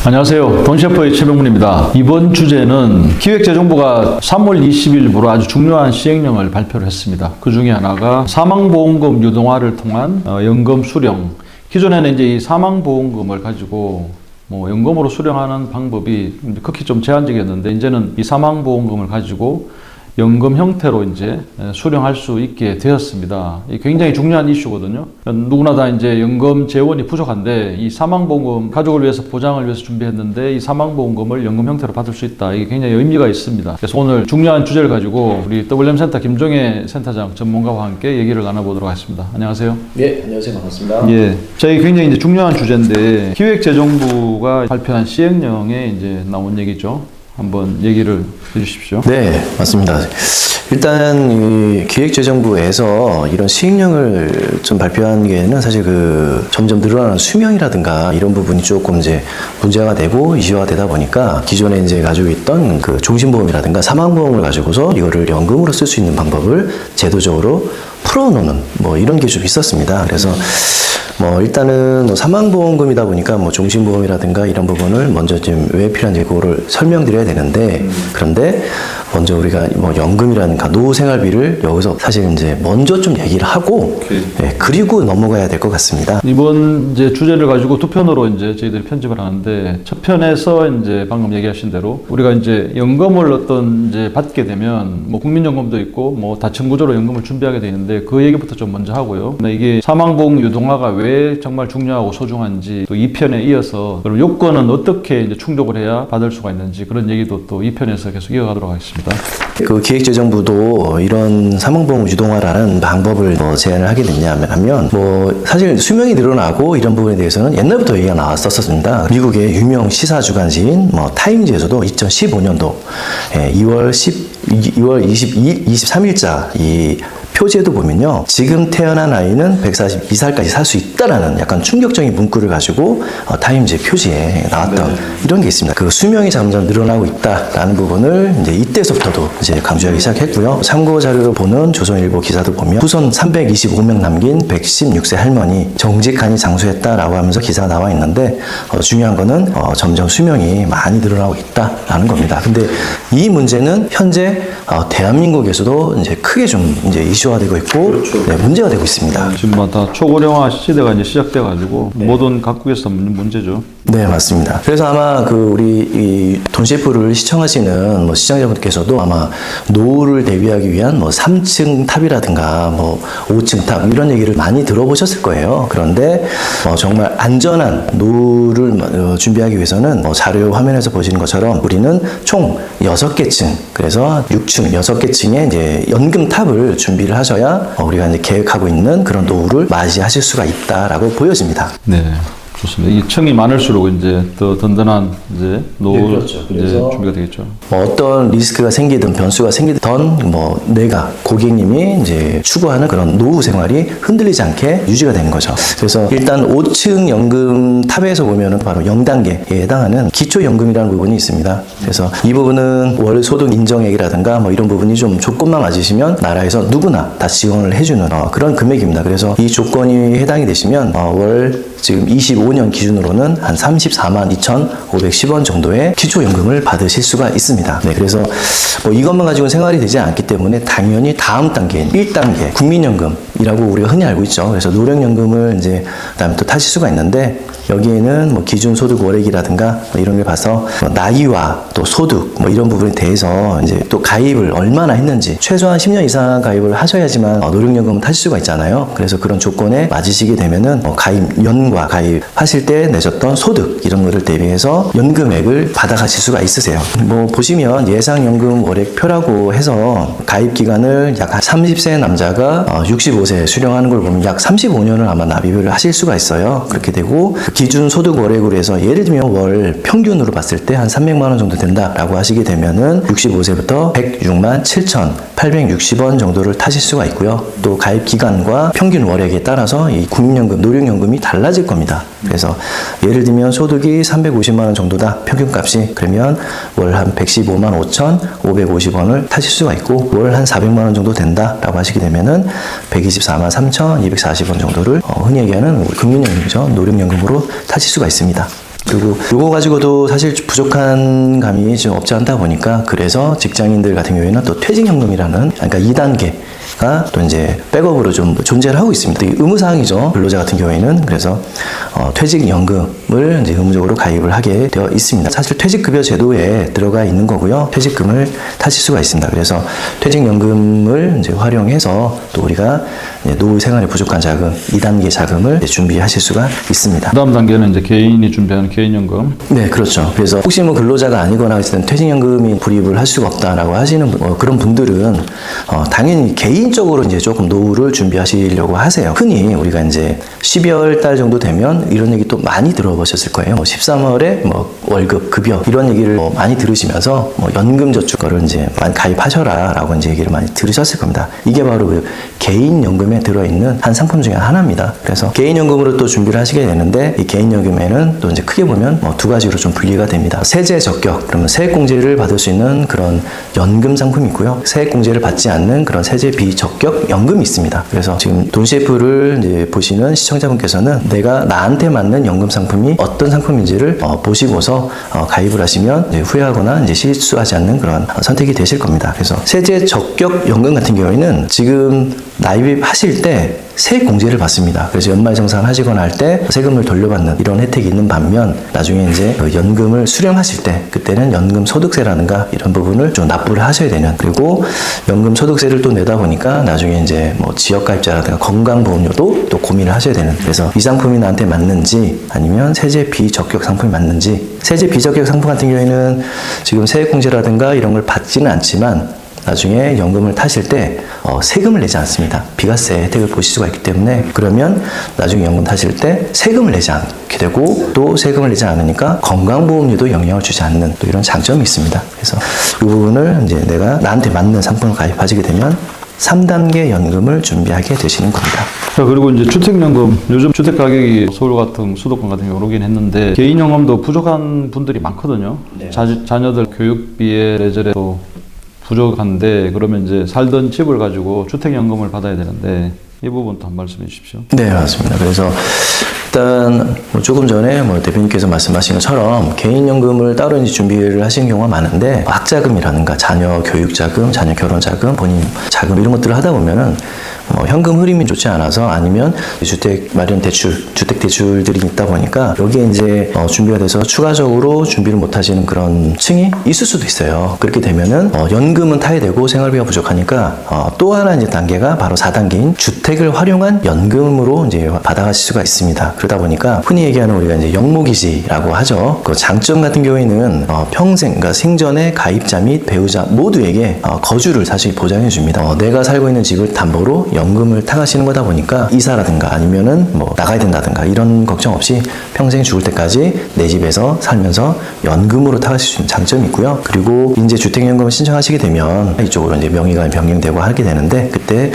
안녕하세요. 돈셰프의 최병문입니다. 이번 주제는 기획재정부가 3월 20일부로 아주 중요한 시행령을 발표를 했습니다. 그 중에 하나가 사망보험금 유동화를 통한 연금 수령. 기존에는 이제 이 사망보험금을 가지고 연금으로 수령하는 방법이 극히 좀 제한적이었는데, 이제는 이 사망보험금을 가지고 연금 형태로 이제 수령할 수 있게 되었습니다. 이 굉장히 중요한 이슈거든요. 누구나 다 이제 연금 재원이 부족한데, 이 사망보험금 가족을 위해서 보장을 위해서 준비했는데 이 사망보험금을 연금 형태로 받을 수 있다. 이게 굉장히 의미가 있습니다. 그래서 오늘 중요한 주제를 가지고 우리 WM센터 김종혜 센터장 전문가와 함께 얘기를 나눠보도록 하겠습니다. 안녕하세요. 네, 안녕하세요. 반갑습니다. 예, 저희 굉장히 이제 중요한 주제인데, 기획재정부가 발표한 시행령에 이제 나온 얘기죠. 한번 얘기를 해주십시오. 네, 맞습니다. 일단 이 기획재정부에서 이런 시행령을 좀 발표한 게는 사실 점점 늘어나는 수명이라든가 이런 부분이 조금 이제 문제가 되고 이슈화가 되다 보니까, 기존에 이제 가지고 있던 종신보험이라든가 사망보험을 가지고서 이거를 연금으로 쓸 수 있는 방법을 제도적으로 풀어놓는 이런 게 좀 있었습니다. 그래서 일단은 사망보험금이다 보니까 종신보험이라든가 이런 부분을 먼저 좀 왜 필요한지 그거를 설명드려야 되는데, 그런데 먼저 우리가 연금이라든가 노후생활비를 여기서 사실 이제 먼저 좀 얘기를 하고, 예, 그리고 넘어가야 될 것 같습니다. 이번 이제 주제를 가지고 두 편으로 이제 저희들이 편집을 하는데, 첫 편에서 이제 방금 얘기하신 대로 우리가 이제 연금을 이제 받게 되면 국민연금도 있고 다층 구조로 연금을 준비하게 되는데, 그 얘기부터 좀 먼저 하고요. 이게 사망보험 유동화가 왜 정말 중요하고 소중한지, 또 2편에 이어서 그럼 요건은 어떻게 이제 충족을 해야 받을 수가 있는지, 그런 얘기도 또 2편에서 계속 이어가도록 하겠습니다. 기획재정부도 이런 사망보험 유동화라는 방법을 제안을 하게 됐냐면, 사실 수명이 늘어나고 이런 부분에 대해서는 옛날부터 얘기가 나왔었습니다. 미국의 유명 시사 주간지인 타임즈에서도 2015년도 2월 23일자 이 표지에도 보면요, 지금 태어난 아이는 142살까지 살 수 있다라는 약간 충격적인 문구를 가지고 타임즈 표지에 나왔던 이런 게 있습니다. 수명이 점점 늘어나고 있다라는 부분을 이제 이때서부터도 이제 강조하기 시작했고요. 참고 자료로 보는 조선일보 기사도 보면, 후손 325명 남긴 116세 할머니 정직하니 장수했다라고 하면서 기사가 나와 있는데, 중요한 거는 점점 수명이 많이 늘어나고 있다라는 겁니다. 근데 이 문제는 현재 대한민국에서도 이제 크게 좀 이제 이슈화되고 있고, 그렇죠. 네, 문제가 되고 있습니다. 지금 다 초고령화 시대가 이제 시작돼가지고 모든 각국에서 문제죠. 네, 맞습니다. 그래서 아마 우리 이 돈셰프를 시청하시는 시청자분들께서도 아마 노후를 대비하기 위한 3층 탑이라든가 5층 탑 이런 얘기를 많이 들어보셨을 거예요. 그런데 정말 안전한 노후를 준비하기 위해서는 자료 화면에서 보시는 것처럼 우리는 총 6개 층, 그래서 6층, 6개 층의 이제 연금 탑을 준비를 하셔야 우리가 이제 계획하고 있는 그런 노후를 맞이하실 수가 있다라고 보여집니다. 네. 좋습니다. 이 층이 많을수록 이제 더 든든한 이제 노후, 네, 그렇죠. 이제 준비가 되겠죠. 어떤 리스크가 생기든 변수가 생기든 내가 고객님이 이제 추구하는 그런 노후 생활이 흔들리지 않게 유지가 되는 거죠. 그래서 일단 5층 연금 탑에서 보면은 바로 0단계에 해당하는 기초연금이라는 부분이 있습니다. 그래서 이 부분은 월 소득 인정액이라든가 이런 부분이 좀 조건만 맞으시면 나라에서 누구나 다 지원을 해주는 그런 금액입니다. 그래서 이 조건이 해당이 되시면 월 지금 25년 기준으로는 한 34만 2,510원 정도의 기초연금을 받으실 수가 있습니다. 네, 그래서 이것만 가지고는 생활이 되지 않기 때문에 당연히 다음 단계인 1단계 국민연금이라고 우리가 흔히 알고 있죠. 그래서 노령연금을 이제 그다음에 또 타실 수가 있는데, 여기에는 기준 소득 월액이라든가 이런 걸 봐서 나이와 또 소득 이런 부분에 대해서 이제 또 가입을 얼마나 했는지, 최소한 10년 이상 가입을 하셔야지만 노령연금을 타실 수가 있잖아요. 그래서 그런 조건에 맞으시게 되면은 연과 가입하실 때 내셨던 소득 이런 거를 대비해서 연금액을 받아가실 수가 있으세요. 보시면 예상연금 월액표라고 해서 가입 기간을 약 30세 남자가 65세 수령하는 걸 보면 약 35년을 아마 납입을 하실 수가 있어요. 그렇게 되고 기준 소득 월액으로 해서 예를 들면 월 평균으로 봤을 때 한 300만 원 정도 된다라고 하시게 되면은 65세부터 106만 7,860원 정도를 타실 수가 있고요. 또 가입 기간과 평균 월액에 따라서 이 국민연금, 노령연금이 달라질 겁니다. 그래서 예를 들면 소득이 350만 원 정도다, 평균값이. 그러면 월 한 115만 5,550원을 타실 수가 있고, 월 한 400만 원 정도 된다라고 하시게 되면은 124만 3,240원 정도를 흔히 얘기하는 국민연금이죠. 노령연금으로 타실 수가 있습니다. 그리고 이거 가지고도 사실 부족한 감이 좀 없지 않다 보니까 그래서 직장인들 같은 경우에는 또 퇴직연금이라는 그러니까 2단계가 또 이제 백업으로 좀 존재를 하고 있습니다. 의무사항이죠. 근로자 같은 경우에는. 그래서 퇴직연금을 이제 의무적으로 가입을 하게 되어 있습니다. 사실 퇴직급여 제도에 들어가 있는 거고요. 퇴직금을 타실 수가 있습니다. 그래서 퇴직연금을 이제 활용해서 또 우리가 이제 노후 생활에 부족한 자금, 2단계 자금을 이제 준비하실 수가 있습니다. 그다음 단계는 이제 개인이 준비하는 개인연금. 네, 그렇죠. 그래서 혹시 뭐 근로자가 아니거나 했을 때 퇴직연금이 불입을 할 수가 없다라고 하시는 그런 분들은 당연히 개인적으로 이제 조금 노후를 준비하시려고 하세요. 흔히 우리가 이제 12월 달 정도 되면 이런 얘기 또 많이 들어보셨을 거예요. 13월에 뭐 월급, 급여 이런 얘기를 많이 들으시면서 연금저축거를 이제 많이 가입하셔라라고 이제 얘기를 많이 들으셨을 겁니다. 이게 바로 그 개인연금에 들어있는 한 상품 중에 하나입니다. 그래서 개인연금으로 또 준비를 하시게 되는데 이 개인연금에는 또 이제 크게 보면 두 가지로 좀 분리가 됩니다. 세제 적격, 그러면 세액공제를 받을 수 있는 그런 연금 상품이 있고요. 세액공제를 받지 않는 그런 세제 비적격 연금이 있습니다. 그래서 지금 돈CF를 이제 보시는 시청자분께서는 내가 나한테 맞는 연금 상품이 어떤 상품인지를 보시고서 가입을 하시면 이제 후회하거나 이제 실수하지 않는 그런 선택이 되실 겁니다. 그래서 세제 적격 연금 같은 경우에는 지금 납입하실 때 세액 공제를 받습니다. 그래서 연말정산 하시거나 할 때 세금을 돌려받는 이런 혜택이 있는 반면 나중에 이제 연금을 수령하실 때 그때는 연금 소득세라든가 이런 부분을 좀 납부를 하셔야 되는, 그리고 연금 소득세를 또 내다 보니까 나중에 이제 뭐 지역가입자라든가 건강보험료도 또 고민을 하셔야 되는, 그래서 이 상품이 나한테 맞는지 아니면 세제 비적격 상품이 맞는지. 세제 비적격 상품 같은 경우에는 지금 세액 공제라든가 이런 걸 받지는 않지만 나중에 연금을 타실 때 세금을 내지 않습니다. 비과세 혜택을 보실 수가 있기 때문에, 그러면 나중에 연금 타실 때 세금을 내지 않게 되고 또 세금을 내지 않으니까 건강보험료도 영향을 주지 않는 또 이런 장점이 있습니다. 그래서 이 부분을 이제 내가 나한테 맞는 상품을 가입하시게 되면 3단계 연금을 준비하게 되시는 겁니다. 자, 그리고 이제 주택연금, 요즘 주택 가격이 서울 같은 수도권 같은 경우 오르긴 했는데 개인연금도 부족한 분들이 많거든요. 네. 자녀들 교육비에 레저에 또 부족한데, 그러면 이제 살던 집을 가지고 주택연금을 받아야 되는데 이 부분도 한 말씀해 주십시오. 네, 맞습니다. 그래서 일단 조금 전에 대표님께서 말씀하신 것처럼 개인연금을 따로 이제 준비를 하신 경우가 많은데 학자금이라든가 자녀 교육자금, 자녀 결혼자금, 본인 자금 이런 것들을 하다 보면은 현금 흐름이 좋지 않아서, 아니면 주택 마련 대출, 주택 대출들이 있다 보니까 여기에 이제 준비가 돼서 추가적으로 준비를 못 하시는 그런 층이 있을 수도 있어요. 그렇게 되면은 연금은 타야 되고 생활비가 부족하니까 또 하나 이제 단계가 바로 4단계인 주택을 활용한 연금으로 이제 받아가실 수가 있습니다. 그러다 보니까 흔히 얘기하는 우리가 이제 영목이지라고 하죠. 그 장점 같은 경우에는 평생, 그러니까 생전에 가입자 및 배우자 모두에게 거주를 사실 보장해 줍니다. 내가 살고 있는 집을 담보로 연금을 타가시는 거다 보니까 이사라든가 아니면은 나가야 된다든가 이런 걱정 없이 평생 죽을 때까지 내 집에서 살면서 연금으로 타가실 수 있는 장점이 있고요. 그리고 이제 주택연금을 신청하시게 되면 이쪽으로 이제 명의가 변경되고 하게 되는데, 그때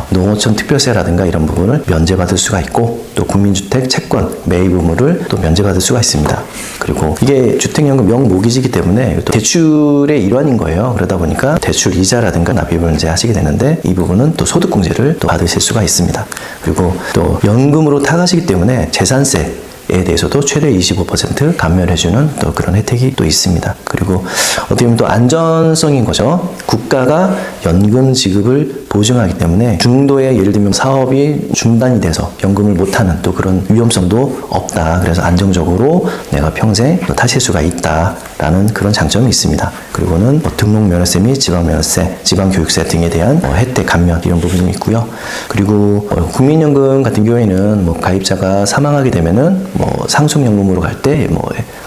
농어촌 특별세라든가 이런 부분을 면제받을 수가 있고, 또 국민주택 채권 매입 의무를 또 면제받을 수가 있습니다. 그리고 이게 주택연금 명목이지기 때문에 또 대출의 일환인 거예요. 그러다 보니까 대출 이자라든가 납입을 이제 하시게 되는데 이 부분은 또 소득공제를 또 받으실 수가 있습니다. 그리고 또 연금으로 타가시기 때문에 재산세에 대해서도 최대 25% 감면해주는 또 그런 혜택이 또 있습니다. 그리고 어떻게 보면 또 안전성인 거죠. 국가가 연금 지급을 보증하기 때문에 중도에 예를 들면 사업이 중단이 돼서 연금을 못하는 또 그런 위험성도 없다. 그래서 안정적으로 내가 평생 타실 수가 있다라는 그런 장점이 있습니다. 그리고는 등록 면허세 및 지방 면허세, 지방 교육세 등에 대한 혜택 감면 이런 부분이 있고요. 그리고 국민연금 같은 경우에는 가입자가 사망하게 되면은 상속연금으로 갈 때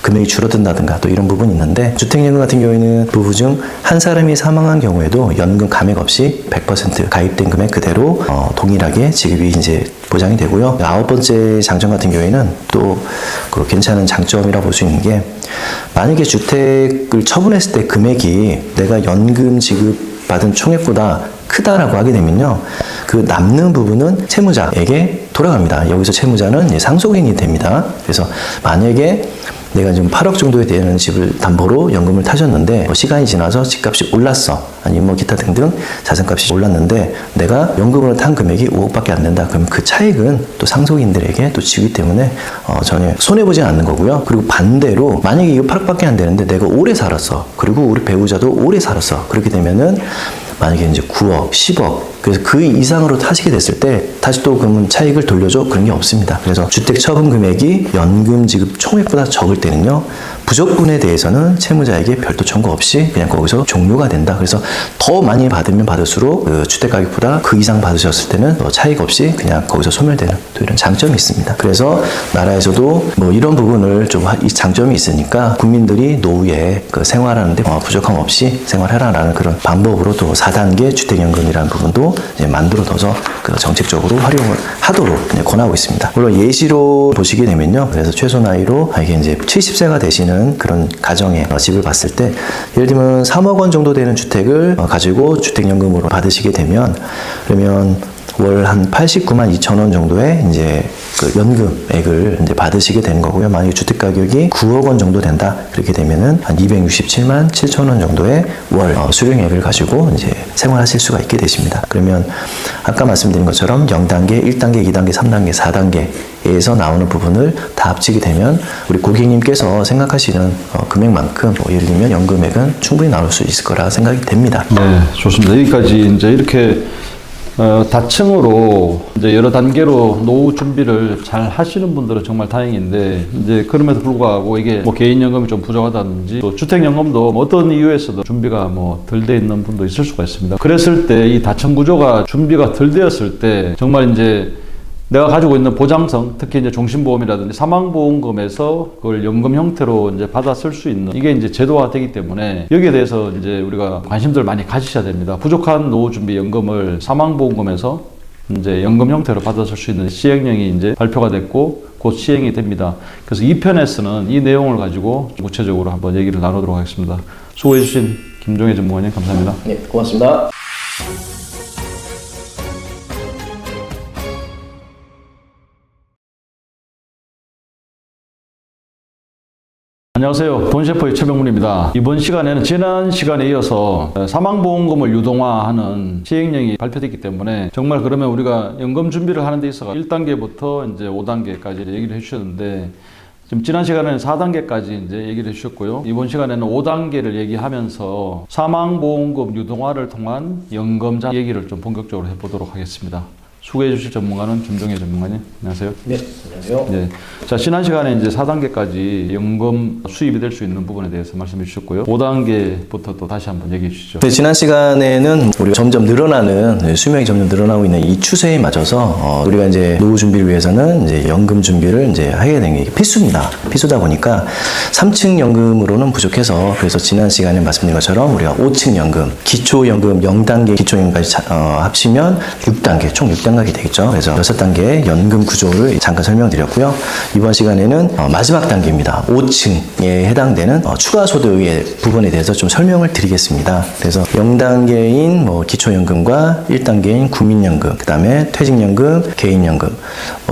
금액이 줄어든다든가 또 이런 부분이 있는데, 주택연금 같은 경우에는 부부 중 한 사람이 사망한 경우에도 연금 감액 없이 100% 가입된 금액 그대로 동일하게 지급이 이제 보장이 되고요. 9번째 장점 같은 경우에는 또 그 괜찮은 장점이라 볼 수 있는 게, 만약에 주택을 처분했을 때 금액이 내가 연금 지급 받은 총액보다 크다라고 하게 되면요, 그 남는 부분은 채무자에게 돌아갑니다. 여기서 채무자는 상속인이 됩니다. 그래서 만약에 내가 지금 8억 정도에 되는 집을 담보로 연금을 타셨는데 시간이 지나서 집값이 올랐어. 아니면 뭐 기타 등등 자산값이 올랐는데 내가 연금으로 탄 금액이 5억밖에 안 된다. 그럼 그 차익은 또 상속인들에게 또 지기 때문에 전혀 손해보지 않는 거고요. 그리고 반대로 만약에 이거 8억밖에 안 되는데 내가 오래 살았어. 그리고 우리 배우자도 오래 살았어. 그렇게 되면은 만약에 이제 9억, 10억, 그래서 그 이상으로 타시게 됐을 때 다시 또 그러면 차익을 돌려줘? 그런 게 없습니다. 그래서 주택 처분 금액이 연금 지급 총액보다 적을 때는요, 부적분에 대해서는 채무자에게 별도 청구 없이 그냥 거기서 종료가 된다. 그래서 더 많이 받으면 받을수록 그 주택 가격보다 그 이상 받으셨을 때는 차익 없이 그냥 거기서 소멸되는 또 이런 장점이 있습니다. 그래서 나라에서도 뭐 이런 부분을 좀 이 장점이 있으니까 국민들이 노후에 그 생활하는데 부족함 없이 생활해라라는 그런 방법으로 또 4단계 주택연금이라는 부분도 이제 만들어둬서 그 정책적으로 활용을 하도록 권하고 있습니다. 물론 예시로 보시게 되면요. 그래서 최소 나이로 이게 이제 70세가 되시는 그런 가정의 집을 봤을 때 예를 들면 3억 원 정도 되는 주택을 가지고 주택연금으로 받으시게 되면 그러면 월 한 89만 2천 원 정도의 이제 그 연금액을 이제 받으시게 되는 거고요. 만약에 주택 가격이 9억 원 정도 된다. 그렇게 되면은 한 267만 7천 원 정도의 월 수령액을 가지고 이제 생활하실 수가 있게 되십니다. 그러면 아까 말씀드린 것처럼 0단계, 1단계, 2단계, 3단계, 4단계에서 나오는 부분을 다 합치게 되면 우리 고객님께서 생각하시는 금액만큼 예를 들면 연금액은 충분히 나올 수 있을 거라 생각이 됩니다. 네, 좋습니다. 여기까지 이제 이렇게 다층으로 이제 여러 단계로 노후 준비를 잘 하시는 분들은 정말 다행인데 이제 그럼에도 불구하고 이게 뭐 개인연금이 좀 부족하다든지 또 주택연금도 뭐 어떤 이유에서도 준비가 뭐 덜 돼 있는 분도 있을 수가 있습니다. 그랬을 때 이 다층 구조가 준비가 덜 되었을 때 정말 이제 내가 가지고 있는 보장성, 특히 이제 종신보험이라든지 사망보험금에서 그걸 연금 형태로 이제 받아 쓸 수 있는 이게 이제 제도화되기 때문에 여기에 대해서 이제 우리가 관심들 많이 가지셔야 됩니다. 부족한 노후 준비 연금을 사망보험금에서 이제 연금 형태로 받아 쓸 수 있는 시행령이 이제 발표가 됐고 곧 시행이 됩니다. 그래서 2편에서는 이 내용을 가지고 구체적으로 한번 얘기를 나누도록 하겠습니다. 수고해주신 김종혜 전문가님 감사합니다. 네, 고맙습니다. 안녕하세요. 돈셰퍼의 최병문입니다. 이번 시간에는 지난 시간에 이어서 사망보험금을 유동화하는 시행령이 발표됐기 때문에 정말 그러면 우리가 연금 준비를 하는 데 있어서 1단계부터 이제 5단계까지 얘기를 해주셨는데 지금 지난 시간에는 4단계까지 이제 얘기를 해주셨고요. 이번 시간에는 5단계를 얘기하면서 사망보험금 유동화를 통한 연금자 얘기를 좀 본격적으로 해보도록 하겠습니다. 수고해 주실 전문가는 김종혜 전문가님. 안녕하세요. 네, 안녕하세요. 네. 자, 지난 시간에 이제 4단계까지 연금 수입이 될 수 있는 부분에 대해서 말씀해 주셨고요. 5단계부터 또 다시 한번 얘기해 주시죠. 네, 지난 시간에는 우리가 점점 늘어나는 수명이 점점 늘어나고 있는 이 추세에 맞춰서 우리가 이제 노후 준비를 위해서는 이제 연금 준비를 이제 하게 되는 게 필수입니다. 필수다 보니까 3층 연금으로는 부족해서 그래서 지난 시간에 말씀드린 것처럼 우리가 5층 연금, 기초연금 0단계 기초연금까지 합치면 6단계, 총 6단계 이 되겠죠. 그래서 6단계의 연금 구조를 잠깐 설명드렸고요. 이번 시간에는 마지막 단계입니다. 5층에 해당되는 추가 소득의 부분에 대해서 좀 설명을 드리겠습니다. 그래서 0단계인 뭐 기초연금과 1단계인 국민연금, 그 다음에 퇴직연금, 개인연금,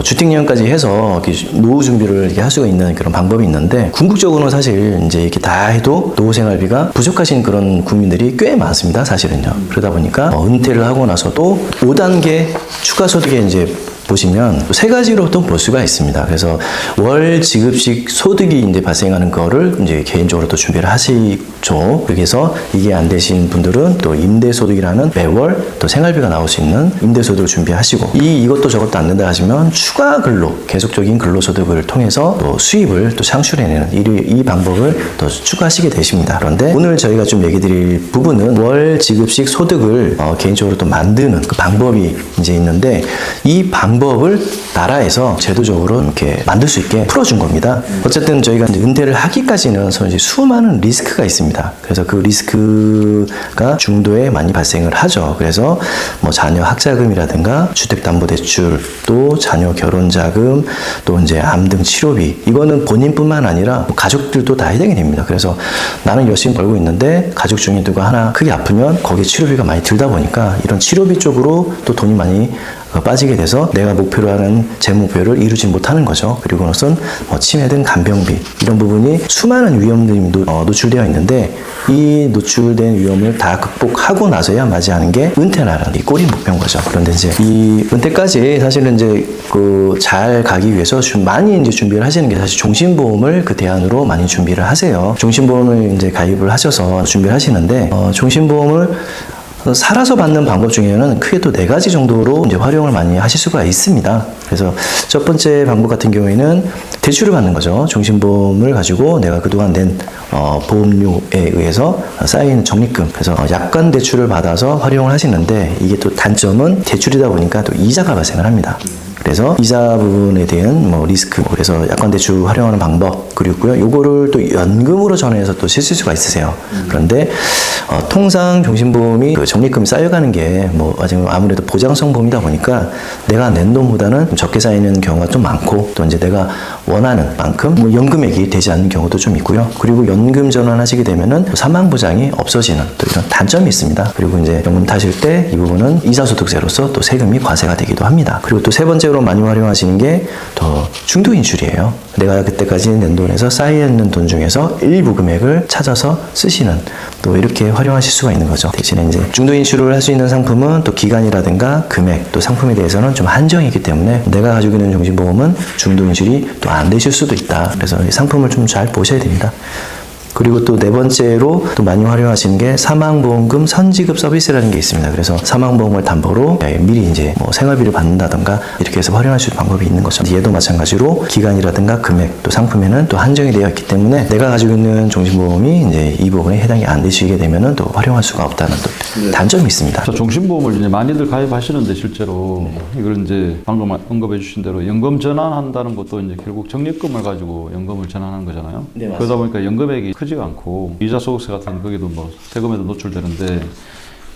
주택연금까지 해서 노후 준비를 이렇게 할 수가 있는 그런 방법이 있는데 궁극적으로는 사실 이제 이렇게 다 해도 노후 생활비가 부족하신 그런 국민들이 꽤 많습니다. 사실은요. 그러다 보니까 은퇴를 하고 나서도 5단계 추가 소득에 이제 보시면 세 가지로 또 볼 수가 있습니다. 그래서 월 지급식 소득이 이제 발생하는 거를 이제 개인적으로 또 준비를 하시죠. 그렇게 해서 이게 안 되신 분들은 또 임대소득이라는 매월 또 생활비가 나올 수 있는 임대소득을 준비하시고 이것도 저것도 안 된다 하시면 추가 근로, 계속적인 근로소득을 통해서 또 수입을 또 창출해내는 이 방법을 또 추가하시게 되십니다. 그런데 오늘 저희가 좀 얘기 드릴 부분은 월 지급식 소득을 개인적으로 또 만드는 그 방법이 이제 있는데 이 방법을 나라에서 제도적으로 이렇게 만들 수 있게 풀어준 겁니다. 어쨌든 저희가 이제 은퇴를 하기까지는 이제 수많은 리스크가 있습니다. 그래서 그 리스크가 중도에 많이 발생을 하죠. 그래서 뭐 자녀 학자금이라든가 주택담보대출, 또 자녀 결혼자금, 또 이제 암 등 치료비, 이거는 본인뿐만 아니라 가족들도 다 해당이 됩니다. 그래서 나는 열심히 벌고 있는데 가족 중에 누가 하나 크게 아프면 거기에 치료비가 많이 들다 보니까 이런 치료비 쪽으로 또 돈이 많이 빠지게 돼서 내가 목표로 하는 제 목표를 이루지 못하는 거죠. 그리고는 치매든 간병비 이런 부분이 수많은 위험들이 노출되어 있는데 이 노출된 위험을 다 극복하고 나서야 맞이하는 게 은퇴라는 이 꼴이 목표인 거죠. 그런데 이제 이 은퇴까지 사실은 이제 잘 가기 위해서 많이 이제 준비를 하시는 게 사실 종신보험을 그 대안으로 많이 준비를 하세요. 종신보험을 이제 가입을 하셔서 준비를 하시는데 종신보험을 살아서 받는 방법 중에는 크게 또 4가지 정도로 이제 활용을 많이 하실 수가 있습니다. 그래서 첫 번째 방법 같은 경우에는 대출을 받는 거죠. 종신보험을 가지고 내가 그동안 낸 보험료에 의해서 쌓인 적립금, 그래서 약관 대출을 받아서 활용을 하시는데 이게 또 단점은 대출이다 보니까 또 이자가 발생을 합니다. 그래서 이자 부분에 대한 리스크, 그래서 약관 대출 활용하는 방법, 그리고요, 요거를 또 연금으로 전환해서 또 쓰실 수가 있으세요. 그런데 통상 종신보험이 그 적립금이 쌓여가는 게 아무래도 보장성 보험이다 보니까 내가 낸 돈보다는 좀 적게 쌓이는 경우가 좀 많고, 또 이제 내가 원하는 만큼 연금액이 되지 않는 경우도 좀 있고요. 그리고 연금 전환하시게 되면은 사망 보장이 없어지는 또 이런 단점이 있습니다. 그리고 이제 연금 타실 때 이 부분은 이자소득세로서 또 세금이 과세가 되기도 합니다. 그리고 또 세 번째로 많이 활용하시는 게 더 중도인출이에요. 내가 그때까지 낸 돈에서 쌓여있는 돈 중에서 일부 금액을 찾아서 쓰시는, 또 이렇게 활용하실 수가 있는 거죠. 대신에 이제 중도인출을 할 수 있는 상품은 또 기간이라든가 금액, 또 상품에 대해서는 좀 한정이 있기 때문에 내가 가지고 있는 종신보험은 중도인출이 또 안 되실 수도 있다. 그래서 이 상품을 좀 잘 보셔야 됩니다. 그리고 또 4번째로 또 많이 활용하시는 게 사망보험금 선지급 서비스라는 게 있습니다. 그래서 사망보험을 담보로 미리 이제 생활비를 받는다던가 이렇게 해서 활용할 수 있는 방법이 있는 거죠. 얘도 마찬가지로 기간이라든가 금액, 또 상품에는 또 한정이 되어 있기 때문에 내가 가지고 있는 종신보험이 이제 이 부분에 해당이 안 되시게 되면은 또 활용할 수가 없다는 또 단점이 있습니다. 종신보험을 이제 많이들 가입하시는데 실제로 이걸 이제 방금 언급해 주신 대로 연금 전환한다는 것도 이제 결국 적립금을 가지고 연금을 전환하는 거잖아요. 네, 맞습니다. 그러다 보니까 연금액이 크지가 않고 이자 소득세 같은 거기도 세금에도 노출되는데,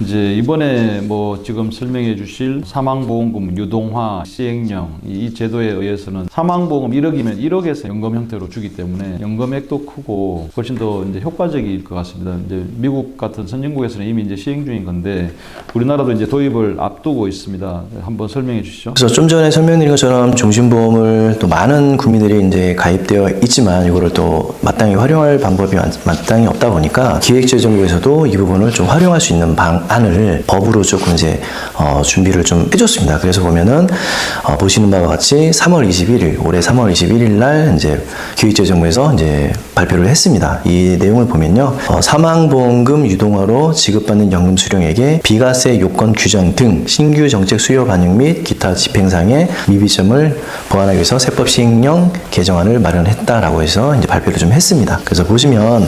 이제 이번에 지금 설명해 주실 사망보험금 유동화 시행령 이 제도에 의해서는 사망보험 1억이면 1억에서 연금 형태로 주기 때문에 연금액도 크고 훨씬 더 이제 효과적일 것 같습니다. 이제 미국 같은 선진국에서는 이미 이제 시행 중인 건데 우리나라도 이제 도입을 앞두고 있습니다. 한번 설명해 주시죠. 그래서 좀 전에 설명드린 것처럼 종신보험을 또 많은 국민들이 이제 가입되어 있지만 이거를 또 마땅히 활용할 방법이 마땅히 없다 보니까 기획재정부에서도 이 부분을 좀 활용할 수 있는 안을 법으로 조금 이제 준비를 좀 해줬습니다. 그래서 보면은 보시는 바와 같이 올해 3월 21일 날 이제 기획재정부에서 이제 발표를 했습니다. 이 내용을 보면요, 사망보험금 유동화로 지급받는 연금 수령액의 비과세 요건 규정 등 신규 정책 수요 반영 및 기타 집행상의 미비점을 보완하기 위해서 세법 시행령 개정안을 마련했다라고 해서 이제 발표를 좀 했습니다. 그래서 보시면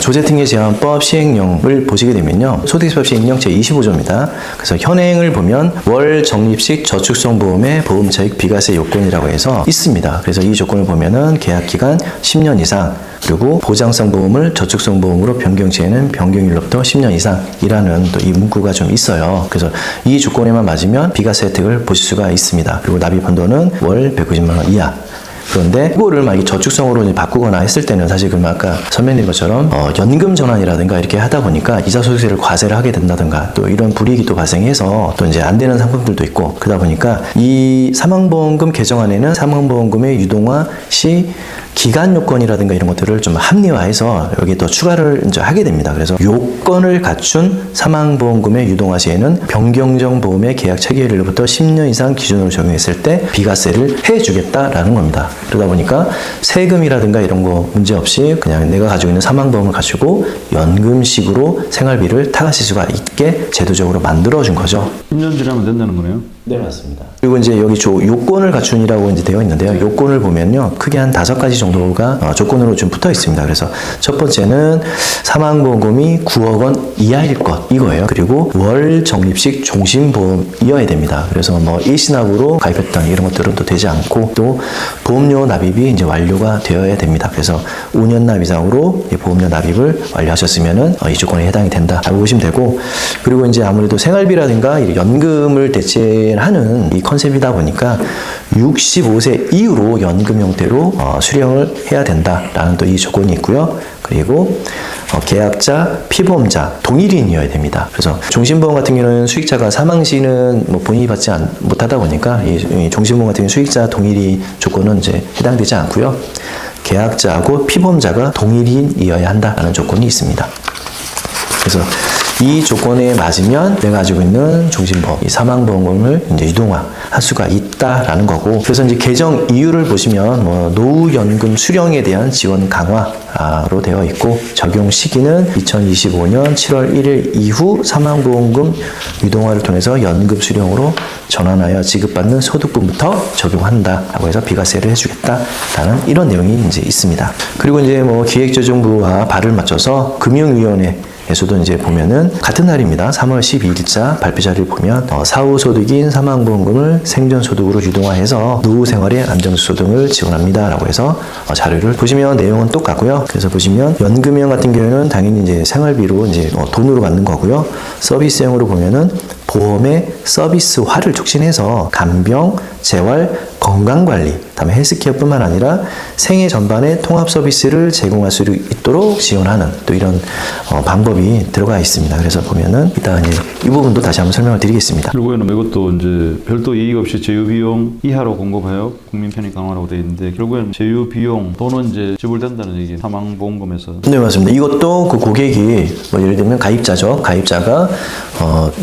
조세특례 제한법 시행령을 보시게 되면요, 소득세법 시행령 제25조입니다. 그래서 현행을 보면 월 적립식 저축성 보험의 보험차익 비과세 요건이라고 해서 있습니다. 그래서 이 조건을 보면은 계약 기간 10년 이상, 그리고 보장성 보험을 저축성 보험으로 변경 시에는 변경일로부터 10년 이상이라는 또 이 문구가 좀 있어요. 그래서 이 조건에만 맞으면 비과세 혜택을 보실 수가 있습니다. 그리고 납입 한도는 월 190만 원 이하. 그런데 이거를 만약에 저축성으로 바꾸거나 했을 때는 사실 그럼 아까 설명드린 것처럼 연금 전환이라든가 이렇게 하다 보니까 이자소득세를 과세를 하게 된다든가 또 이런 불이익이 또 발생해서 또 이제 안 되는 상품들도 있고, 그러다 보니까 이 사망보험금 개정안에는 사망보험금의 유동화 시 기간 요건이라든가 이런 것들을 좀 합리화해서 여기에 또 추가를 이제 하게 됩니다. 그래서 요건을 갖춘 사망보험금의 유동화 시에는 변경정 보험의 계약 체결일로부터 10년 이상 기준으로 적용했을 때 비과세를 해주겠다라는 겁니다. 그러다 보니까 세금이라든가 이런 거 문제 없이 그냥 내가 가지고 있는 사망보험을 가지고 연금식으로 생활비를 타가실 수가 있게 제도적으로 만들어준 거죠. 10년 지나면 된다는 거네요. 네, 맞습니다. 그리고 이제 여기 요건을 갖춘이라고 이제 되어 있는데요. 요건을 보면요, 크게 한 5가지 정도가 조건으로 좀 붙어 있습니다. 그래서 첫 번째는 사망보험금이 9억 원 이하일 것, 이거예요. 그리고 월 적립식 종신보험이어야 됩니다. 그래서 일시납으로 가입했던 이런 것들은 또 되지 않고, 또 보험료 납입이 이제 완료가 되어야 됩니다. 그래서 5년 납 이상으로 보험료 납입을 완료하셨으면은 이 조건에 해당이 된다. 알고 보시면 되고, 그리고 이제 아무래도 생활비라든가 연금을 대체하는 얘기를 하는 이 컨셉이다 보니까 65세 이후로 연금 형태로 수령을 해야 된다라는 또 이 조건이 있고요. 그리고 계약자, 피보험자 동일인이어야 됩니다. 그래서 종신보험 같은 경우는 수익자가 사망 시는 뭐 본인이 받지 못하다 보니까 이 종신보험 같은 경우 수익자 동일인 조건은 이제 해당되지 않고요. 계약자하고 피보험자가 동일인이어야 한다라는 조건이 있습니다. 그래서 이 조건에 맞으면 내가 가지고 있는 종신보험, 이 사망보험금을 이제 유동화할 수가 있다라는 거고, 그래서 이제 개정 이유를 보시면 뭐 노후연금 수령에 대한 지원 강화로 되어 있고, 적용 시기는 2025년 7월 1일 이후 사망보험금 유동화를 통해서 연금 수령으로 전환하여 지급받는 소득분부터 적용한다라고 해서 비과세를 해주겠다라는 이런 내용이 이제 있습니다. 그리고 이제 뭐 기획재정부와 발을 맞춰서 금융위원회 에서도 이제 보면은 같은 날입니다. 3월 12일자 발표자를 보면 사후소득인 사망보험금을 생존소득으로 유동화해서 노후 생활의 안정소득을 지원합니다라고 해서 자료를 보시면 내용은 똑같고요. 그래서 보시면 연금형 같은 경우는 당연히 이제 생활비로 이제 돈으로 받는 거고요. 서비스형으로 보면은 보험의 서비스화를 촉진해서 간병, 재활, 건강관리, 다음에 헬스케어뿐만 아니라 생애 전반의 통합 서비스를 제공할 수 있도록 지원하는 또 이런 방법이 들어가 있습니다. 그래서 보면은 이따 이제 이 부분도 다시 한번 설명을 드리겠습니다. 결국에는 이것도 이제 별도 이익 없이 제휴 비용 이하로 공급하여 국민 편익 강화라고 되어 있는데, 결국에는 제휴 비용 돈은 이제 지불된다는 얘기, 사망보험금에서. 네, 맞습니다. 이것도 그 고객이 뭐 예를 들면 가입자죠. 가입자가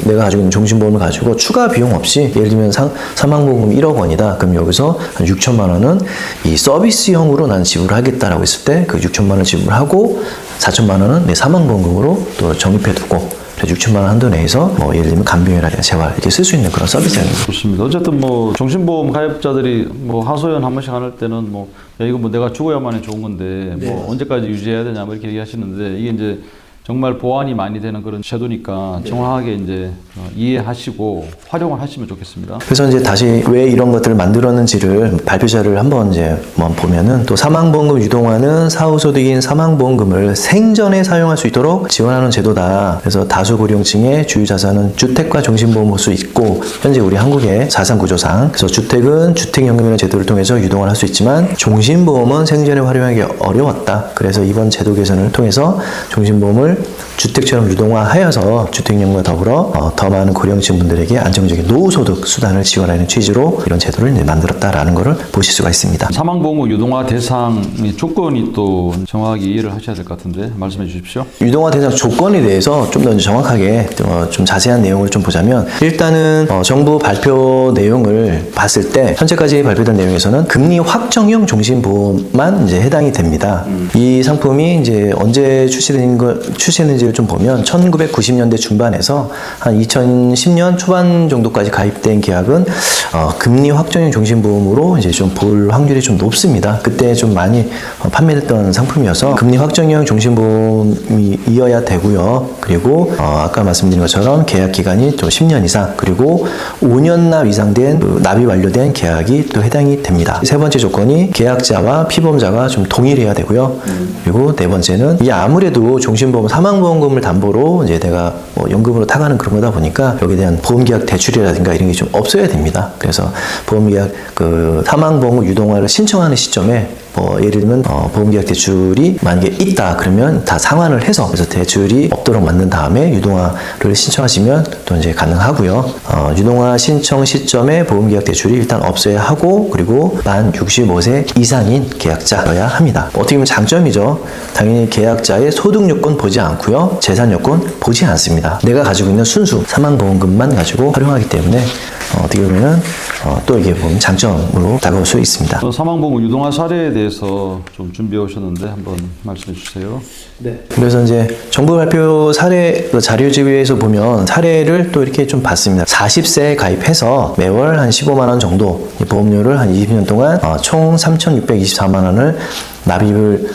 내가 가지고 있는 종신보험을 가지고 추가 비용 없이 예를 들면 사망보험금 1억 원이다. 그럼 여기서 한 6천만 원은 이 서비스형으로 난 지불하겠다라고 했을 때 그 6천만 원 지불하고 4천만 원은 내 사망보험금으로 또 적립해두고 6천만 원 한도 내에서 뭐 예를 들면 간병이라든가 재활 이렇게 쓸 수 있는 그런 서비스형입니다. 좋습니다. 어쨌든 뭐 종신보험 가입자들이 뭐 하소연 한 번씩 안 할 때는 뭐 야, 이거 뭐 내가 죽어야만이 좋은 건데 뭐 언제까지 유지해야 되냐 뭐 이렇게 얘기하시는데, 이게 이제 정말 보완이 많이 되는 그런 제도니까 정확하게 이제 이해하시고 활용을 하시면 좋겠습니다. 그래서 이제 다시 왜 이런 것들을 만들었는지를 발표자를 한번 이제 보면은, 또 사망보험금 유동화는 사후소득인 사망보험금을 생전에 사용할 수 있도록 지원하는 제도다. 그래서 다수 고령층의 주유 자산은 주택과 종신보험 호수 있고, 현재 우리 한국의 자산 구조상 그래서 주택은 주택연금이라는 제도를 통해서 유동을 할 수 있지만 종신보험은 생전에 활용하기 어려웠다. 그래서 이번 제도 개선을 통해서 종신보험을 주택처럼 유동화하여서 주택연금과 더불어 더 많은 고령층 분들에게 안정적인 노후소득 수단을 지원하는 취지로 이런 제도를 이제 만들었다라는 것을 보실 수가 있습니다. 사망보험금 유동화 대상 조건이 또 정확하게 이해를 하셔야 될 것 같은데 말씀해 주십시오. 유동화 대상 조건에 대해서 좀 더 정확하게 좀 자세한 내용을 좀 보자면, 일단은 정부 발표 내용을 봤을 때 현재까지 발표된 내용에서는 금리 확정형 종신보험만 이제 해당이 됩니다. 이 상품이 이제 언제 출시했는지를 좀 보면 1990년대 중반에서 한 2010년 초반 정도까지 가입된 계약은 금리 확정형 종신보험으로 이제 좀 볼 확률이 좀 높습니다. 그때 좀 많이 판매됐던 상품이어서 금리 확정형 종신보험이어야 되고요. 그리고 아까 말씀드린 것처럼 계약 기간이 또 10년 이상, 그리고 5년 납 이상 된 납입 완료된 계약이 또 해당이 됩니다. 세 번째 조건이 계약자와 피보험자가 좀 동일해야 되고요. 그리고 네 번째는 이 아무래도 종신보험 사망보험금을 담보로 이제 내가 뭐 연금으로 타가는 그런 거다 보니까 여기에 대한 보험계약 대출이라든가 이런 게 좀 없어야 됩니다. 그래서 보험계약 사망보험금 유동화를 신청하는 시점에 예를 들면 보험계약 대출이 만약에 있다 그러면 다 상환을 해서, 그래서 대출이 없도록 만든 다음에 유동화를 신청하시면 또 이제 가능하고요. 유동화 신청 시점에 보험계약 대출이 일단 없어야 하고, 그리고 만 65세 이상인 계약자여야 합니다. 어떻게 보면 장점이죠. 당연히 계약자의 소득 요건 보지 않고요, 재산 요건 보지 않습니다. 내가 가지고 있는 순수 사망보험금만 가지고 활용하기 때문에 어떻게 보면 또 이게 보면 장점으로 다가올 수 있습니다. 사망보험 유동화 사례에 대해서 좀 준비해 오셨는데 한번 말씀해 주세요. 네. 그래서 이제 정부 발표 사례 자료집에서 보면 사례를 또 이렇게 좀 봤습니다. 40세에 가입해서 매월 한 15만 원 정도 보험료를 한 20년 동안 총 3,624만 원을 납입을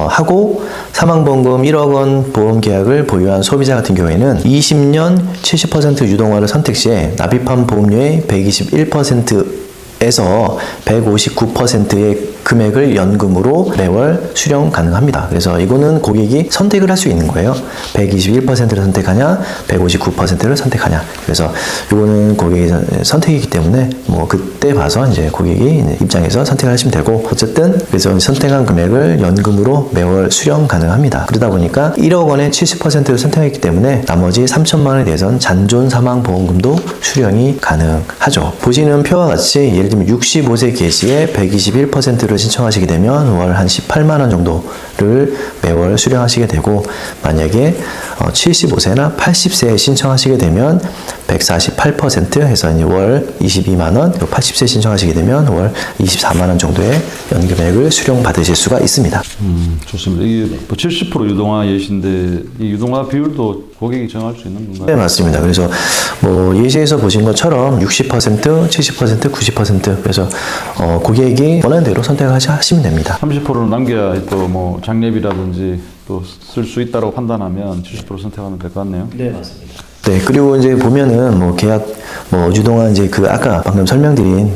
하고, 사망보험금 1억 원 보험계약을 보유한 소비자 같은 경우에는 20년 70% 유동화를 선택 시에 납입한 보험료의 121% 159%에서 159%의 금액을 연금으로 매월 수령 가능합니다. 그래서 이거는 고객이 선택을 할 수 있는 거예요. 121%를 선택하냐, 159%를 선택하냐. 그래서 이거는 고객의 선택이기 때문에 뭐 그때 봐서 이제 고객이 입장에서 선택을 하시면 되고, 어쨌든 그래서 선택한 금액을 연금으로 매월 수령 가능합니다. 그러다 보니까 1억 원의 70%를 선택했기 때문에 나머지 3천만 원에 대해서는 잔존 사망 보험금도 수령이 가능하죠. 보시는 표와 같이 예를 들면 65세 개시에 121%를 신청하시게 되면 월 한 18만 원 정도를 매월 수령하시게 되고, 만약에 75세나 80세에 신청하시게 되면 148% 해서 이제 월 22만 원, 80세 신청하시게 되면 월 24만 원 정도의 연금액을 수령 받으실 수가 있습니다. 좋습니다. 이게 뭐 70% 유동화 예시인데 이 유동화 비율도 고객이 정할 수 있는 건가요? 네, 맞습니다. 그래서 뭐 예시에서 보신 것처럼 60%, 70%, 90% 그래서 고객이 원하는 대로 선택하시면 됩니다. 30%는 남겨야 또 뭐 장례비라든지 또 쓸 수 있다고 판단하면 70% 선택하면 될 것 같네요. 네, 맞습니다. 네, 그리고 이제 보면은 뭐 계약 유동화 이제 그 아까 방금 설명드린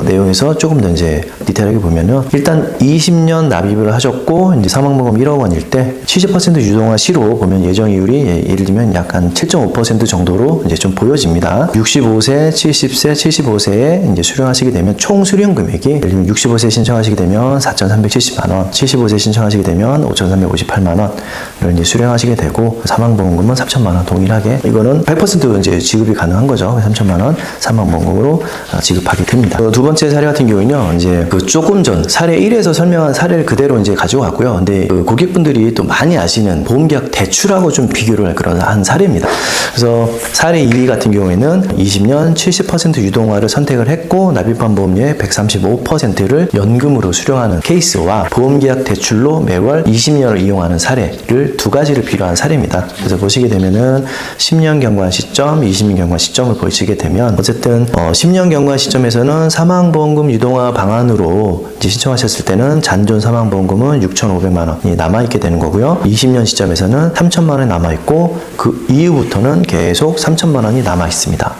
내용에서 조금 더 이제 디테일하게 보면은, 일단 20년 납입을 하셨고 이제 사망보험 1억 원일 때 70% 유동화 시로 보면 예정이율이 예를 들면 약간 7.5% 정도로 이제 좀 보여집니다. 65세, 70세, 75세에 이제 수령하시게 되면 총 수령 금액이 예를 들면 65세 신청하시게 되면 4,370만 원, 75세 신청하시게 되면 5,358만 원을 이제 수령하시게 되고, 사망보험금은 3천만 원 동일하게, 이거는 100% 이제 지급이 가능한 거죠. 3천만 원 사망보험금으로 지급하게 됩니다. 두 번째 사례 같은 경우는요, 이제 그 조금 전 사례 1에서 설명한 사례를 그대로 이제 가지고 왔고요. 근데 그 고객분들이 또 많이 아시는 보험계약 대출하고 좀 비교를 할 그런 한 사례입니다. 그래서 사례 2 같은 경우에는 20년 70% 유동화를 선택을 했고 납입한 보험료의 135%를 연금으로 수령하는 케이스와 보험계약 대출로 매월 20년을 이용하는 사례를 두 가지를 비교한 사례입니다. 그래서 보시게 되면은 10년 경과 시점, 20년 경과 시점을 보시게 되면 어쨌든 10년 경과 시점에서는 사망보험금 유동화 방안으로 이제 신청하셨을 때는 잔존 사망보험금은 6,500만 원이 남아있게 되는 거고요. 20년 시점에서는 3천만 원이 남아있고 그 이후부터는 계속 3천만 원이 남아있습니다.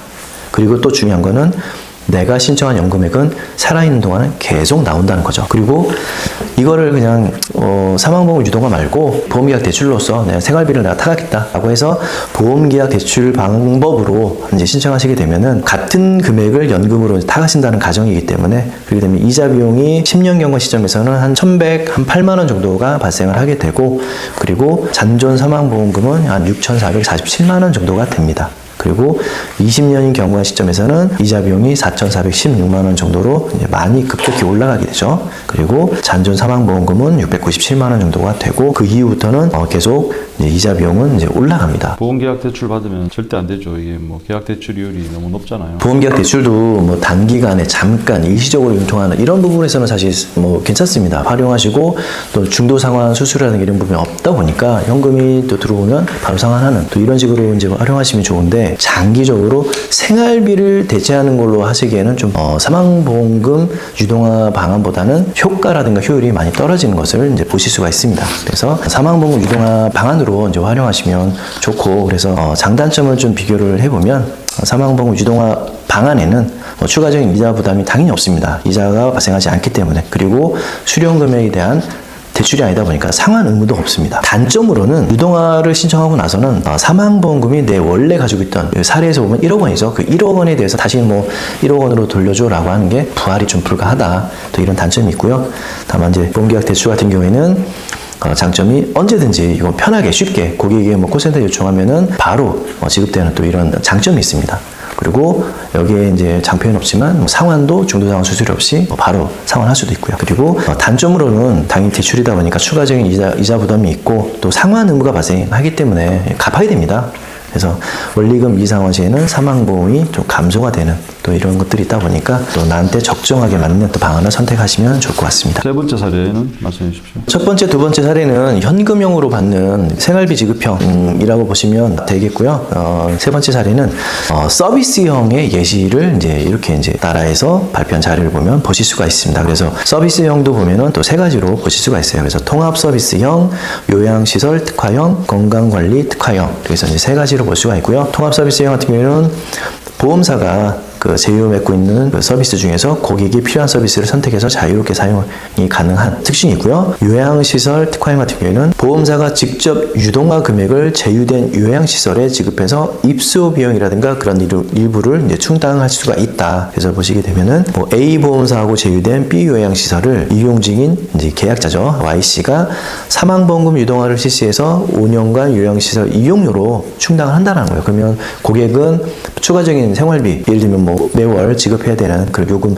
그리고 또 중요한 거는 내가 신청한 연금액은 살아있는 동안은 계속 나온다는 거죠. 그리고 이거를 그냥 사망보험 유동화 말고 보험계약 대출로서 내가 생활비를 내가 타가겠다라고 해서 보험계약 대출 방법으로 이제 신청하시게 되면은 같은 금액을 연금으로 타가신다는 가정이기 때문에, 그렇게 되면 이자 비용이 10년 경과 시점에서는 한 1,108만 원 정도가 발생을 하게 되고, 그리고 잔존 사망보험금은 한 6,447만 원 정도가 됩니다. 그리고 20년인 경과 시점에서는 이자 비용이 4,416만 원 정도로 이제 많이 급격히 올라가게 되죠. 그리고 잔존 사망보험금은 697만 원 정도가 되고, 그 이후부터는 계속 이제 이자 비용은 이제 올라갑니다. 보험계약 대출 받으면 절대 안 되죠. 이게 뭐 계약 대출이율이 너무 높잖아요. 보험계약 대출도 뭐 단기간에 잠깐 일시적으로 융통하는 이런 부분에서는 사실 뭐 괜찮습니다. 활용하시고 또 중도 상환 수수료라는 이런 부분이 없다 보니까 현금이 또 들어오면 바로 상환하는 또 이런 식으로 이제 활용하시면 좋은데, 장기적으로 생활비를 대체하는 걸로 하시기에는 좀 사망보험금 유동화 방안보다는 효과라든가 효율이 많이 떨어지는 것을 이제 보실 수가 있습니다. 그래서 사망보험금 유동화 방안으로 이제 활용하시면 좋고, 그래서 장단점을 좀 비교를 해보면 사망보험금 유동화 방안에는 추가적인 이자 부담이 당연히 없습니다. 이자가 발생하지 않기 때문에. 그리고 수령 금액에 대한 대출이 아니다 보니까 상환 의무도 없습니다. 단점으로는 유동화를 신청하고 나서는 사망보험금이 내 원래 가지고 있던 사례에서 보면 1억 원이죠. 그 1억 원에 대해서 다시 뭐 1억 원으로 돌려줘 라고 하는 게 부활이 좀 불가하다. 또 이런 단점이 있고요. 다만 이제 보험계약 대출 같은 경우에는 장점이 언제든지 이거 편하게 쉽게 고객에게 뭐 콜센터 요청하면은 바로 지급되는 또 이런 장점이 있습니다. 그리고 여기에 이제 장표는 없지만 상환도 중도상환 수수료 없이 바로 상환할 수도 있고요. 그리고 단점으로는 당연히 대출이다 보니까 추가적인 이자 부담이 있고 또 상환 의무가 발생하기 때문에 갚아야 됩니다. 그래서 원리금 이상화 시에는 사망보험이 좀 감소가 되는 또 이런 것들이 있다 보니까 또 나한테 적정하게 맞는 또 방안을 선택하시면 좋을 것 같습니다. 세 번째 사례는 말씀해 주십시오. 첫 번째, 두 번째 사례는 현금형으로 받는 생활비 지급형이라고 보시면 되겠고요. 세 번째 사례는 서비스형의 예시를 이제 이렇게 이제 따라해서 발표한 자료를 보면 보실 수가 있습니다. 그래서 서비스형도 보면은 또 세 가지로 보실 수가 있어요. 그래서 통합 서비스형, 요양시설 특화형, 건강관리 특화형. 그래서 이제 세 가지로 볼 수가 있고요. 통합 서비스형 같은 경우에는 보험사가 그 제휴 맺고 있는 그 서비스 중에서 고객이 필요한 서비스를 선택해서 자유롭게 사용이 가능한 특징이 있고요. 요양시설 특화형 같은 경우에는 보험사가 직접 유동화 금액을 제휴된 요양시설에 지급해서 입소 비용이라든가 그런 일부를 이제 충당할 수가 있다. 그래서 보시게 되면은 뭐 A 보험사하고 제휴된 B 요양시설을 이용 중인 이제 계약자죠. Y씨가 사망보험금 유동화를 실시해서 5년간 요양시설 이용료로 충당을 한다는 거예요. 그러면 고객은 추가적인 생활비, 예를 들면 뭐 매월 지급해야 되는 그 요금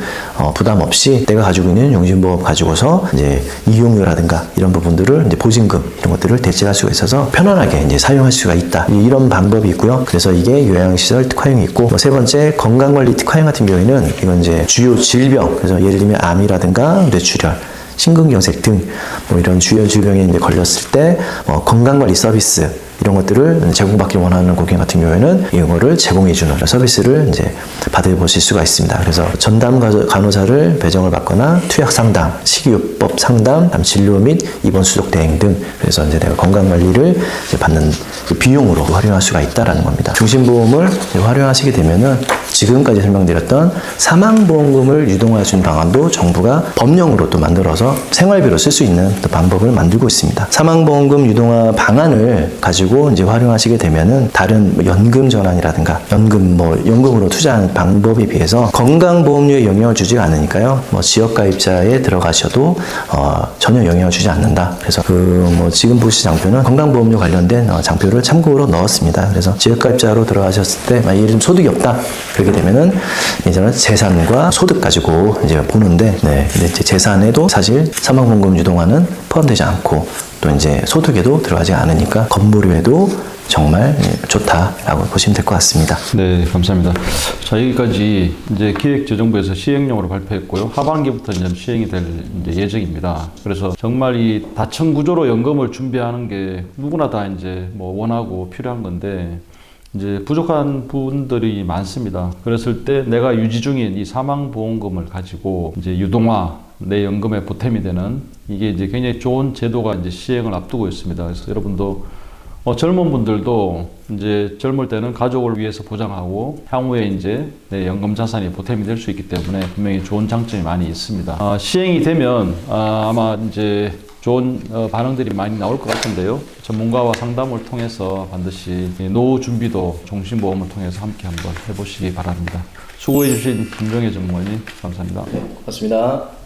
부담 없이 내가 가지고 있는 용신보험 가지고서 이제 이용료라든가 이런 부분들을 이제 보증금 이런 것들을 대체할 수가 있어서 편안하게 이제 사용할 수가 있다. 이런 방법이 있고요. 그래서 이게 요양시설 특화형이 있고 뭐 세 번째 건강관리 특화형 같은 경우에는 이건 이제 주요 질병, 그래서 예를 들면 암이라든가 뇌출혈, 심근경색 등 뭐 이런 주요 질병에 이제 걸렸을 때 건강관리 서비스 이런 것들을 제공받기 원하는 고객 같은 경우에는 이거를 제공해주는 서비스를 이제 받아보실 수가 있습니다. 그래서 전담 간호사를 배정을 받거나 투약 상담, 식이요법 상담, 진료 및 입원 수속 대행 등 그래서 이제 내가 건강 관리를 받는 그 비용으로 활용할 수가 있다라는 겁니다. 중심보험을 활용하시게 되면은 지금까지 설명드렸던 사망보험금을 유동할 수 있는 방안도 정부가 법령으로 또 만들어서 생활비로 쓸 수 있는 또 방법을 만들고 있습니다. 사망보험금 유동화 방안을 가지고 이제 활용하시게 되면은 다른 연금 전환이라든가 연금으로 투자하는 방법에 비해서 건강보험료에 영향을 주지 않으니까요. 뭐 지역가입자에 들어가셔도 전혀 영향을 주지 않는다. 그래서 지금 보실 장표는 건강보험료 관련된 장표를 참고로 넣었습니다. 그래서 지역가입자로 들어가셨을 때 예를 들면 소득이 없다. 그렇게 되면은 이제는 재산과 소득 가지고 이제 보는데, 근데 이제 재산에도 사실 사망보험금 유동화는 포함되지 않고 또 이제 소득에도 들어가지 않으니까 건보료에도 정말 좋다라고 보시면 될 것 같습니다. 네, 감사합니다. 자, 여기까지 이제 기획재정부에서 시행령으로 발표했고요. 하반기부터 이제 시행이 될 이제 예정입니다. 그래서 정말 이 다층 구조로 연금을 준비하는 게 누구나 다 이제 뭐 원하고 필요한 건데 이제 부족한 분들이 많습니다. 그랬을 때 내가 유지 중인 이 사망보험금을 가지고 이제 유동화 내 연금에 보탬이 되는 이게 이제 굉장히 좋은 제도가 이제 시행을 앞두고 있습니다. 그래서 여러분도 젊은 분들도 이제 젊을 때는 가족을 위해서 보장하고 향후에 이제 내 연금 자산이 보탬이 될 수 있기 때문에 분명히 좋은 장점이 많이 있습니다. 시행이 되면 아마 이제 좋은 반응들이 많이 나올 것 같은데요. 전문가와 상담을 통해서 반드시 노후 준비도 종신보험을 통해서 함께 한번 해보시기 바랍니다. 수고해 주신 김정혜 전문가님 감사합니다. 네, 고맙습니다.